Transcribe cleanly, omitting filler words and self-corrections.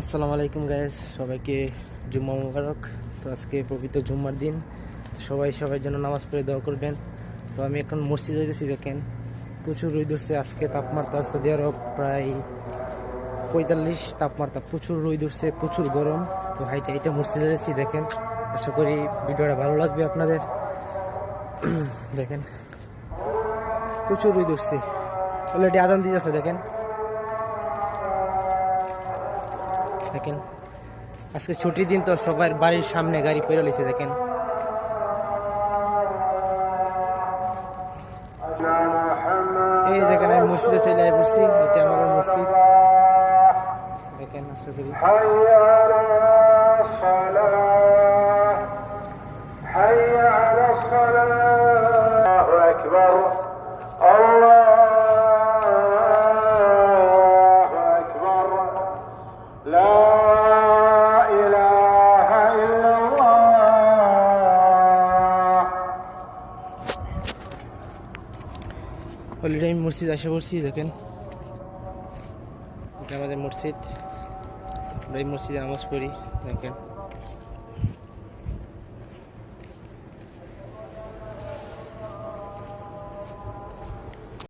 আসসালামু আলাইকুম গাইস, সবাইকে জুম্মা মুবারক। তো আজকে পবিত্র জুম্মার দিন, সবার জন্য নামাজ পড়ে দোয়া করবেন। তো আমি এখন মসজিদে গেছি, দেখেন প্রচুর রোদ উঠছে। আজকে তাপমাত্রা সৌদি আরব প্রায় 45 তাপমাত্রা, প্রচুর রোদ উঠছে, প্রচুর গরম। তো হাইটে হাইটে মসজিদে গেছি, দেখেন। আশা করি ভিডিওটা ভালো লাগবে আপনাদের। দেখেন প্রচুর রোদ উঠছে, অলরেডি আজান দিয়েছে। দেখেন দেখেন আজকে ছুটির দিন, তো সবার বাড়ির সামনে গাড়ি পেরে লিছে। দেখেন এই যেখানে আমি মসজিদে চলে পড়ছি, এটা আমাদের মসজিদ। দেখেন আশা করি অলরেডি আমি মসজিদ আসা পড়ছি। দেখেন এটা আমাদের মসজিদ, আমরা এই মসজিদে নামাজ পড়ি। দেখেন